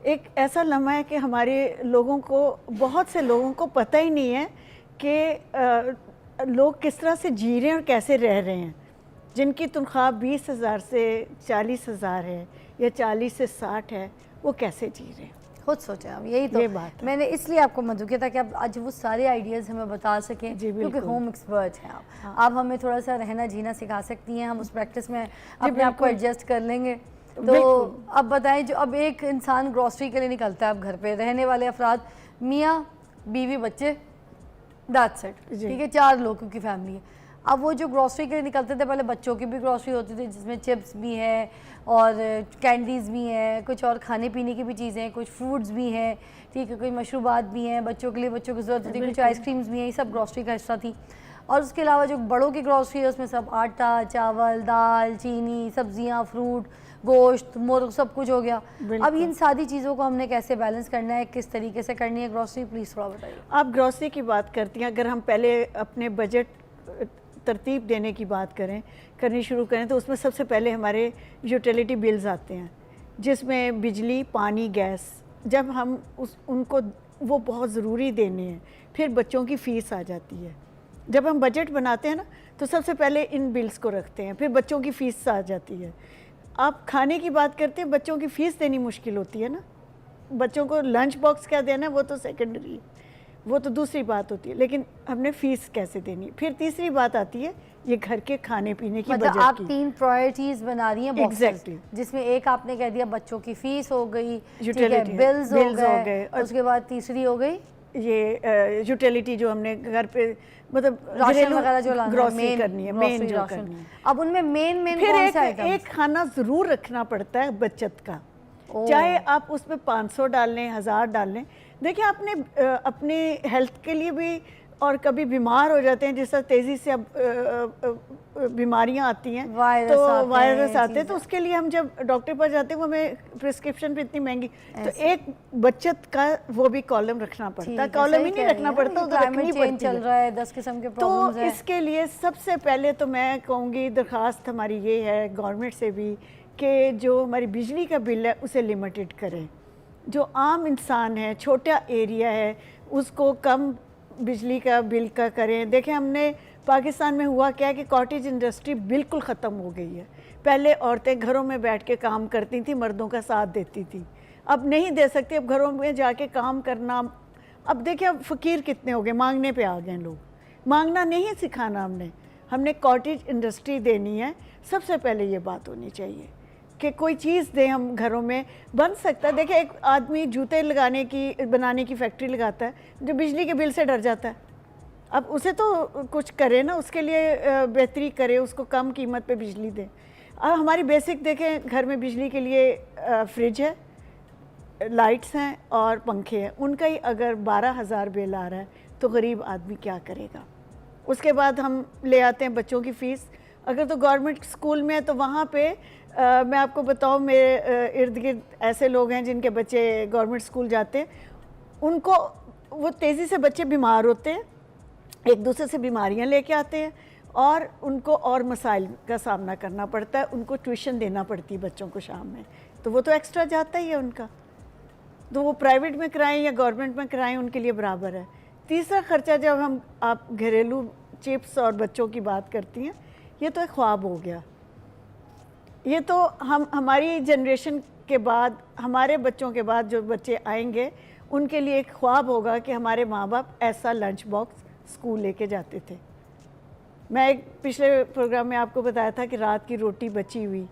एक ऐसा लम्हा है कि हमारे लोगों को, बहुत से लोगों को पता ही नहीं है कि लोग किस तरह से जी रहे हैं और कैसे रह रहे हैं। जिनकी तनख्वाह 20,000 से 40,000 है या 40 से 60 है, वो कैसे जी रहे हैं। खुद सोचें आप, यही तो ये बात है। मैंने इसलिए आपको मधु किया ताकि आप आज वो सारे आइडियाज़ हमें बता सकें, क्योंकि होम एक्सपर्ट हैं आप। हाँ। आप हमें थोड़ा सा रहना जीना सिखा सकती हैं, हम उस प्रैक्टिस में अपने आप को एडजस्ट कर लेंगे। तो अब बताएं, जो अब एक इंसान ग्रॉसरी के लिए निकलता है, अब घर पे रहने वाले अफराद, मियाँ बीवी बच्चे, दैट्स इट, ठीक है, 4 लोगों की फैमिली है। अब वो जो ग्रॉसरी के लिए निकलते थे, पहले बच्चों की भी ग्रॉसरी होती थी जिसमें चिप्स भी हैं और कैंडीज़ भी हैं, कुछ और खाने पीने की भी चीज़ें हैं, कुछ फ्रूट्स भी हैं, ठीक है, कोई मशरूबात भी हैं बच्चों के लिए, बच्चों की ज़रूरत होती है, कुछ आइसक्रीम्स भी हैं, ये सब ग्रॉसरी का हिस्सा थी। और उसके अलावा जो बड़ों की ग्रॉसरी है उसमें सब आटा, चावल, दाल, चीनी, सब्जियाँ, फ्रूट, गोश्त, मुर्ग, सब कुछ हो गया। अब इन सारी चीज़ों को हमने कैसे बैलेंस करना है, किस तरीके से करनी है ग्रॉसरी, प्लीज़ थोड़ा बताइए। आप ग्रॉसरी की बात करती हैं, अगर हम पहले अपने बजट तरतीब देने की बात करनी शुरू करें तो उसमें सबसे पहले हमारे यूटिलिटी बिल्स आते हैं, जिसमें बिजली, पानी, गैस, जब हम उनको वो बहुत ज़रूरी देने हैं। फिर बच्चों की फ़ीस आ जाती है। जब हम बजट बनाते हैं ना, तो सबसे पहले इन बिल्स को रखते हैं, फिर बच्चों की फ़ीस आ जाती है। आप खाने की बात करते हैं, बच्चों की फ़ीस देनी मुश्किल होती है ना, बच्चों को लंच बॉक्स क्या देना है वो तो सेकेंडरी है, वो तो दूसरी बात होती है, लेकिन हमने फ़ीस कैसे देनी। फिर तीसरी बात आती है ये घर के खाने पीने की, मतलब आप 3 प्रायोरिटीज़ बना रही हैं एग्जैक्टली, जिसमें एक आपने कह दिया बच्चों की फ़ीस हो गई, यूटिलिटी बिल्स हो गए, और उसके बाद तीसरी हो गई ये यूटिलिटी जो हमने घर पे मतलब राशन वगैरह जो ग्रोसरी करनी है, मेन जो करनी है। अब उनमें मेन फिर एक खाना ज़रूर रखना पड़ता है बचत का, चाहे आप उसमें 500 डाल लें, 1000 डाल लें। देखिए आपने अपने हेल्थ के लिए भी, और कभी बीमार हो जाते हैं, जिस तरह तेज़ी से अब बीमारियां आती हैं, तो वायरस आते हैं, तो उसके लिए हम जब डॉक्टर पर जाते हैं वो हमें प्रिस्क्रिप्शन पे इतनी महंगी, तो एक बचत का वो भी कॉलम रखना पड़ता है। कॉलम ही नहीं रखना पड़ता, तो रखनी पड़ती चल रहा है, 10 किस्म के प्रॉब्लम्स हैं। तो इसके लिए सबसे पहले तो मैं कहूँगी, दरख्वास्त हमारी ये है गवर्नमेंट से भी, कि जो हमारी बिजली का बिल है उसे लिमिटेड करें। जो आम इंसान है, छोटा एरिया है, उसको कम बिजली का बिल का करें। देखें हमने पाकिस्तान में हुआ क्या है कि कॉटेज इंडस्ट्री बिल्कुल ख़त्म हो गई है। पहले औरतें घरों में बैठ के काम करती थी, मर्दों का साथ देती थी, अब नहीं दे सकती, अब घरों में जाके काम करना। अब देखिए अब फ़कीर कितने हो गए, मांगने पे आ गए लोग। मांगना नहीं सिखाना हमने कॉटेज इंडस्ट्री देनी है। सबसे पहले ये बात होनी चाहिए कि कोई चीज़ दें हम घरों में, बन सकता है। देखिए एक आदमी जूते बनाने की फैक्ट्री लगाता है, जो बिजली के बिल से डर जाता है, अब उसे तो कुछ करे ना, उसके लिए बेहतरी करे, उसको कम कीमत पे बिजली दें। अब हमारी बेसिक देखें, घर में बिजली के लिए फ्रिज है, लाइट्स हैं और पंखे हैं, उनका ही अगर 12,000 बिल आ रहा है तो गरीब आदमी क्या करेगा। उसके बाद हम ले आते हैं बच्चों की फ़ीस। अगर तो गवर्नमेंट स्कूल में है तो वहाँ पे मैं आपको बताऊँ, मेरे इर्द गिर्द ऐसे लोग हैं जिनके बच्चे गवर्नमेंट स्कूल जाते हैं, उनको वो तेज़ी से बच्चे बीमार होते हैं, एक दूसरे से बीमारियां लेके आते हैं, और उनको और मसाइल का सामना करना पड़ता है। उनको ट्यूशन देना पड़ती है बच्चों को शाम में, तो वो तो एक्स्ट्रा जाता ही है उनका, तो वो प्राइवेट में कराएं या गवर्नमेंट में कराएं, उनके लिए बराबर है। तीसरा ख़र्चा, जब आप घरेलू चिप्स और बच्चों की बात करती हैं, ये तो एक ख्वाब हो गया। ये तो हमारी जनरेशन के बाद, हमारे बच्चों के बाद जो बच्चे आएंगे, उनके लिए एक ख्वाब होगा कि हमारे माँ बाप ऐसा लंच बॉक्स स्कूल लेके जाते थे। मैं एक पिछले प्रोग्राम में आपको बताया था कि रात की रोटी बची हुई,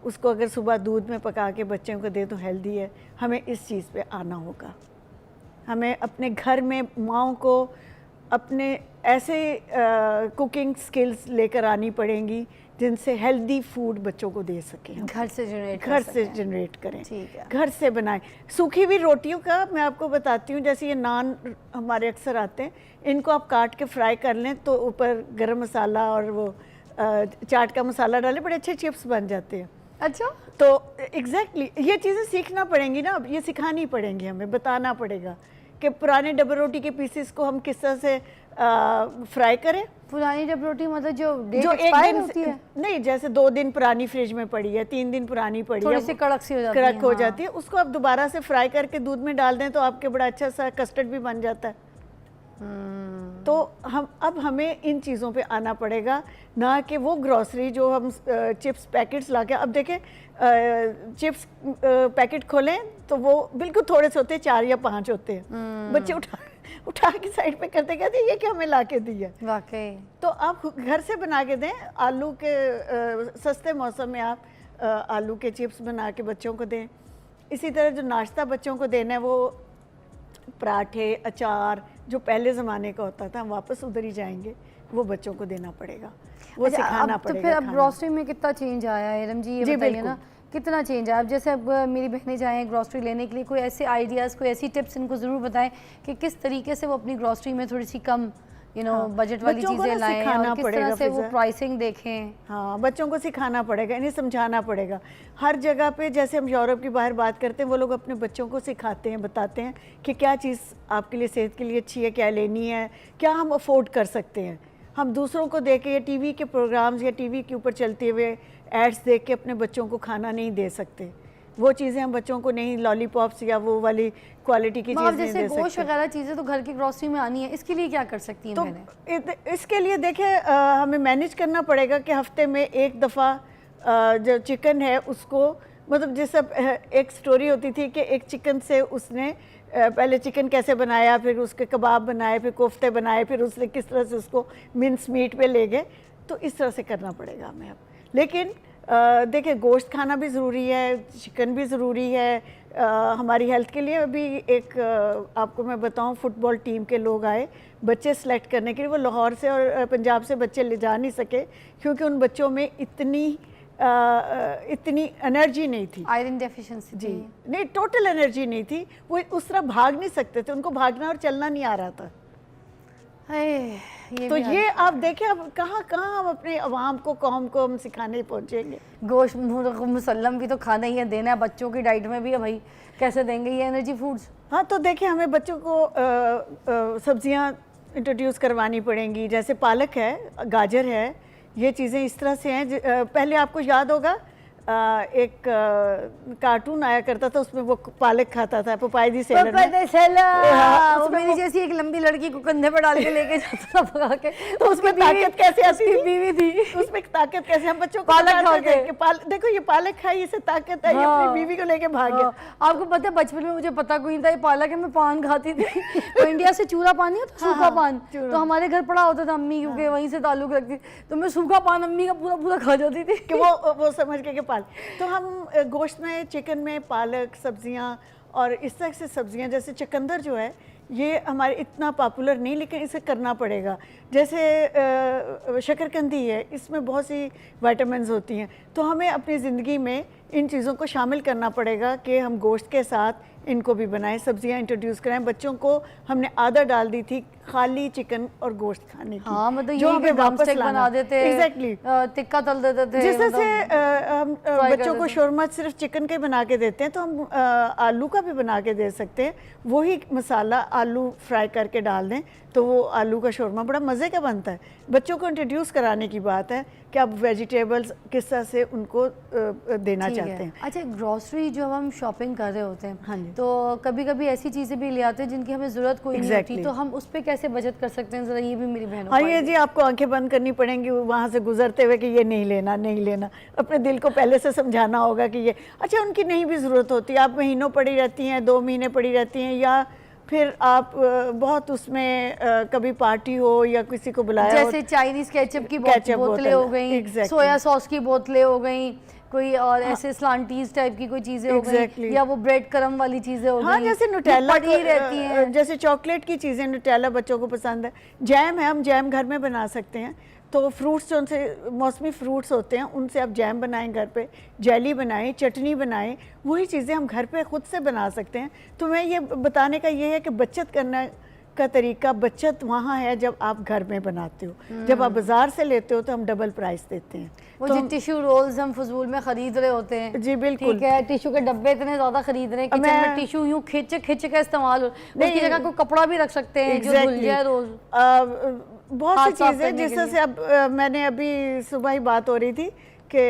उसको अगर सुबह दूध में पका के बच्चों को दे तो हेल्दी है। हमें इस चीज़ पे आना होगा। हमें अपने घर में माँओं को अपने ऐसे कुकिंग स्किल्स लेकर आनी पड़ेंगी जिनसे हेल्दी फूड बच्चों को दे सकें, घर से जनरेट करें, ठीक है, घर से बनाएं। सूखी हुई रोटियों का मैं आपको बताती हूँ, जैसे ये नान हमारे अक्सर आते हैं, इनको आप काट के फ्राई कर लें तो ऊपर गरम मसाला और वो चाट का मसाला डालें, बड़े अच्छे चिप्स बन जाते हैं। अच्छा, तो एग्जैक्टली ये चीज़ें सीखना पड़ेंगी ना, अब ये सिखानी पड़ेंगी, हमें बताना पड़ेगा कि पुराने डबल रोटी के पीसेस को हम किस तरह से फ्राई करें। पुरानी डब रोटी मतलब जो डेट जो एक एक्सपायर दिन होती है, नहीं, जैसे 2 दिन पुरानी फ्रिज में पड़ी है, 3 दिन पुरानी पड़ी थोड़ी है, सी कड़क सी हो जाती है। कड़क हो हाँ। जाती है, उसको आप दोबारा से फ्राई करके दूध में डाल दें तो आपके बड़ा अच्छा सा कस्टर्ड भी बन जाता है। तो अब हमें इन चीज़ों पे आना पड़ेगा, ना कि वो ग्रॉसरी जो हम चिप्स पैकेट्स ला के, अब देखें चिप्स पैकेट खोलें तो वो बिल्कुल थोड़े से होते हैं, 4 या 5 होते हैं, बच्चे उठा के साइड पे करते कहते हैं ये क्या हमें ला के दी है। वाकई। तो आप घर से बना के दें, आलू के सस्ते मौसम में आप आलू के चिप्स बना के बच्चों को दें। इसी तरह जो नाश्ता बच्चों को देना है वो पराठे, अचार जो पहले ज़माने का होता था, हम वापस उधर ही जाएंगे, वो बच्चों को देना पड़ेगा, वो अच्छा, सिखाना अब तो पड़ेगा। फिर अब खाना। ग्रोसरी में कितना चेंज आया है इरम जी, ये जी, बताइए बिल्कुल। ना कितना चेंज आया। अब जैसे अब मेरी बहनें जाएँ ग्रोसरी लेने के लिए, कोई ऐसे आइडियाज़, कोई ऐसी टिप्स इनको ज़रूर बताएं कि किस तरीके से वो अपनी ग्रोसरी में थोड़ी सी कम बजट वाली बच्चों को चीज़ें ना लाएं, सिखाना और किस पड़ेगा तरह से वो फिज़ा। प्राइसिंग देखें। हाँ, बच्चों को सिखाना पड़ेगा, इन्हें समझाना पड़ेगा। हर जगह पे जैसे हम यूरोप की बाहर बात करते हैं, वो लोग अपने बच्चों को सिखाते हैं, बताते हैं कि क्या चीज़ आपके लिए, सेहत के लिए अच्छी है, क्या लेनी है, क्या हम अफोर्ड कर सकते हैं। हम दूसरों को देख के, टीवी के प्रोग्राम्स या टीवी के ऊपर चलते हुए एड्स देख के अपने बच्चों को खाना नहीं दे सकते। वो चीज़ें हम बच्चों को नहीं, लॉलीपॉप्स या वो वाली क्वालिटी की चीज़ें नहीं जैसे दे गोश्त सकते। वगैरह चीज़ें तो घर की ग्रोसरी में आनी है, इसके लिए क्या कर सकती हैं तो बहनें? इसके लिए देखिए हमें मैनेज करना पड़ेगा कि हफ्ते में एक दफ़ा जो चिकन है उसको, मतलब जैसे एक स्टोरी होती थी कि एक चिकन से उसने पहले चिकन कैसे बनाया, फिर उसके कबाब बनाए, फिर कोफ्ते बनाए, फिर उसने किस तरह से उसको मिन्स मीट पे ले गए। तो इस तरह से करना पड़ेगा हमें अब। लेकिन देखिए गोश्त खाना भी ज़रूरी है, चिकन भी ज़रूरी है हमारी हेल्थ के लिए। अभी एक आपको मैं बताऊं, फुटबॉल टीम के लोग आए बच्चे सेलेक्ट करने के लिए, वो लाहौर से और पंजाब से बच्चे ले जा नहीं सके क्योंकि उन बच्चों में इतनी एनर्जी नहीं थी। आयरन डेफिशिएंसी जी नहीं, टोटल एनर्जी नहीं थी, वो उस तरह भाग नहीं सकते थे, उनको भागना और चलना नहीं आ रहा था। तो ये आप देखें अब कहाँ हम अपने अवाम को, कौम को हम सिखाने पहुँचेंगे। गोश्त मुसल्लम भी तो खाना ही है, देना है बच्चों की डाइट में भी है भाई, कैसे देंगे ये एनर्जी फूड्स। हाँ, तो देखिए हमें बच्चों को सब्जियाँ इंट्रोड्यूस करवानी पड़ेंगी, जैसे पालक है, गाजर है, ये चीज़ें इस तरह से हैं। पहले आपको याद होगा एक कार्टून आया करता था, उसमें वो पालक खाता था, पपाई दी सेलर हाँ, वो मेरी जैसी एक लंबी लड़की को कंधे पर डाल के लेके जाता था भगा के, तो उसमें ताकत कैसे आती थी? बीवी थी, उसमें ताकत कैसे, हम बच्चों को पालक खा के, देखो ये पालक खाई, इससे ताकत है, ये अपनी बीवी को लेके भाग गया। आपको पता है बचपन में मुझे पता कोई नहीं था ये पालक है, मैं पान खाती थी। तो इंडिया से चूरा पान नहीं होता, सूखा पान, तो हमारे घर पड़ा होता था, अम्मी क्योंकि वहीं से ताल्लुक रखती, तो मैं सूखा पान अम्मी का पूरा खा जाती थी कि वो समझ के तो हम गोश्त में, चिकन में पालक सब्जियां और इस तरह से सब्जियां, जैसे चुकंदर जो है ये हमारे इतना पॉपुलर नहीं, लेकिन इसे करना पड़ेगा। जैसे शकरकंदी है, इसमें बहुत सी विटामिन्स होती हैं, तो हमें अपनी ज़िंदगी में इन चीज़ों को शामिल करना पड़ेगा कि हम गोश्त के साथ इनको भी बनाएं, सब्जियां इंट्रोड्यूस कराएं। बच्चों को हमने आदत डाल दी थी खाली चिकन और गोश्त खाने की। हाँ, मतलब जो हमें वापस बना देते, एग्जैक्टली टिक्का तल देते थे, जिस तरह से हम बच्चों को शोरमा सिर्फ चिकन के बना के देते हैं, तो हम आलू का भी बना के दे सकते हैं। वही मसाला आलू फ्राई करके डाल दें तो वो आलू का शोरमा बड़ा मज़े का बनता है। बच्चों को इंट्रोड्यूस कराने की बात है कि आप वेजिटेबल्स किस तरह से उनको देना चाहते हैं। अच्छा, ग्रॉसरी जो हम शॉपिंग कर रहे होते हैं, हाँ जी, तो कभी कभी ऐसी चीज़ें भी ले आते हैं जिनकी हमें ज़रूरत कोई नहीं होती, तो हम उस पर कैसे बजट कर सकते हैं, ज़रा ये भी मेरी बहनों। हाँ, ये जी आपको आंखें बंद करनी पड़ेंगी वहाँ से गुजरते हुए कि ये नहीं लेना, नहीं लेना। अपने दिल को पहले से समझाना होगा कि ये अच्छा, उनकी नहीं भी ज़रूरत होती, आप महीनों पड़ी रहती हैं, 2 महीने पड़ी रहती हैं, या फिर आप बहुत उसमें कभी पार्टी हो या किसी को बुलाया, जैसे चाइनीज़ केचप की बोतलें हो गई, सोया सॉस की बोतलें हो गई, कोई और ऐसे स्लांटीज टाइप की कोई चीजें हो गई, या वो ब्रेड क्रम वाली चीजें हो गई। हाँ, जैसे नुटेला रहती हैं, जैसे चॉकलेट की चीज़ें, नुटेला बच्चों को पसंद है। जैम है, हम जैम घर में बना सकते हैं। तो फ्रूट्स जो उनसे मौसमी फ्रूट्स होते हैं उनसे आप जैम बनाएं, घर पे जेली बनाएं, चटनी बनाएं, वही चीज़ें हम घर पे खुद से बना सकते हैं। तो मैं ये बताने का ये है कि बचत करना का तरीका बचत वहाँ है जब आप घर में बनाते हो। जब आप बाजार से लेते हो तो हम डबल प्राइस देते हैं। वो तो जो टिश्यू रोल्स हम फजूल में खरीद रहे होते हैं, जी बिल्कुल, ठीक है, टिश्यू के डब्बे इतने ज्यादा खरीद रहे हैं, किचन में टिश्यू यूं खिंच खिंच के इस्तेमाल हो, उसकी जगह कोई कपड़ा भी रख सकते हैं जो धुल जाए रोज। बहुत सी चीज़ें जिससे से अब मैंने अभी सुबह ही बात हो रही थी कि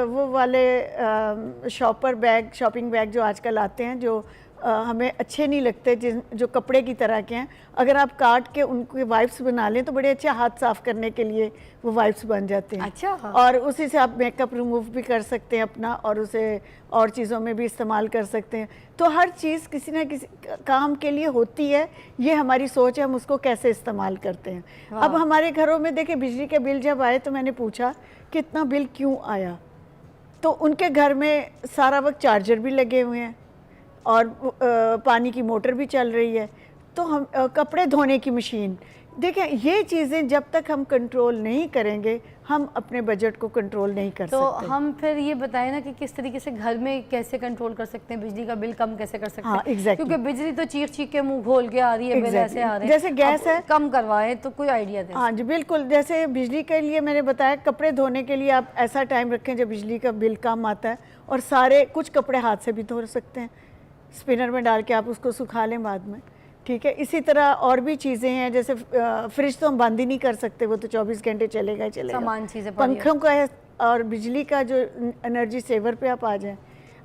वो वाले शॉपर बैग, शॉपिंग बैग जो आजकल आते हैं जो हमें अच्छे नहीं लगते, जो कपड़े की तरह के हैं, अगर आप काट के उनके वाइप्स बना लें तो बड़े अच्छे हाथ साफ करने के लिए वो वाइप्स बन जाते हैं। अच्छा। और उसी से आप मेकअप रिमूव भी कर सकते हैं अपना, और उसे और चीज़ों में भी इस्तेमाल कर सकते हैं। तो हर चीज़ किसी ना किसी काम के लिए होती है, ये हमारी सोच है हम उसको कैसे इस्तेमाल करते हैं। अब हमारे घरों में देखिए बिजली के बिल जब आए तो मैंने पूछा कि इतना बिल क्यों आया, तो उनके घर में सारा वक्त चार्जर भी लगे हुए हैं और पानी की मोटर भी चल रही है, तो हम कपड़े धोने की मशीन, देखिए ये चीज़ें जब तक हम कंट्रोल नहीं करेंगे हम अपने बजट को कंट्रोल नहीं कर तो सकते। हम फिर ये बताएं ना कि किस तरीके से घर में कैसे कंट्रोल कर सकते हैं, बिजली का बिल कम कैसे कर सकते हाँ, हैं। exactly. क्योंकि बिजली तो चीख चीख के मुंह खोल के आ रही है, बिल ऐसे आ रहे हैं। जैसे गैस है, कम करवाएं तो कोई आइडिया दें। हाँ जी बिल्कुल, जैसे बिजली के लिए मैंने बताया कपड़े धोने के लिए आप ऐसा टाइम रखें जब बिजली का बिल कम आता है, और सारे कुछ कपड़े हाथ से भी धो सकते हैं, स्पिनर में डाल के आप उसको सुखा लें बाद में, ठीक है। इसी तरह और भी चीज़ें हैं, जैसे फ्रिज तो हम बंद ही नहीं कर सकते, वो तो 24 घंटे चलेगा ही चलेगा। सामान चीज़ें पंखों का है, और बिजली का जो एनर्जी सेवर पे आप आ जाएं,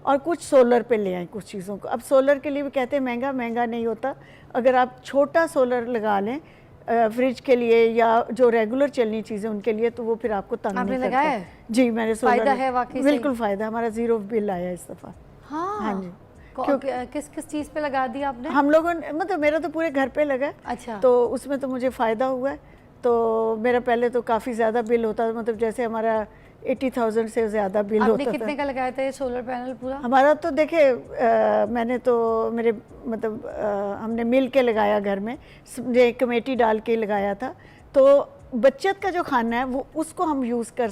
और कुछ सोलर पे ले आएं कुछ चीज़ों को। अब सोलर के लिए भी कहते हैं महंगा नहीं होता, अगर आप छोटा सोलर लगा लें फ्रिज के लिए या जो रेगुलर चलनी चीज़ें उनके लिए, तो वो फिर आपको तंग नहीं करता। लगाया है? जी मैंने सोलर, फ़ायदा है वाकई सही? बिल्कुल फ़ायदा, हमारा ज़ीरो बिल आया इस दफ़ा। हाँ जी, क्योंकि किस किस चीज़ पे लगा दिया आपने? हम लोगों ने, मतलब मेरा तो पूरे घर पे लगा है, अच्छा। तो उसमें तो मुझे फ़ायदा हुआ है। तो मेरा पहले तो काफ़ी ज़्यादा बिल होता था, मतलब जैसे हमारा 80,000 से ज़्यादा बिल आपने होता कितने था। का लगाया था ये सोलर पैनल पूरा? हमारा तो देखे मैंने तो मेरे मतलब हमने मिल के लगाया घर में, कमेटी डाल के लगाया था। तो बचत का जो खाना है वो उसको हम यूज़ कर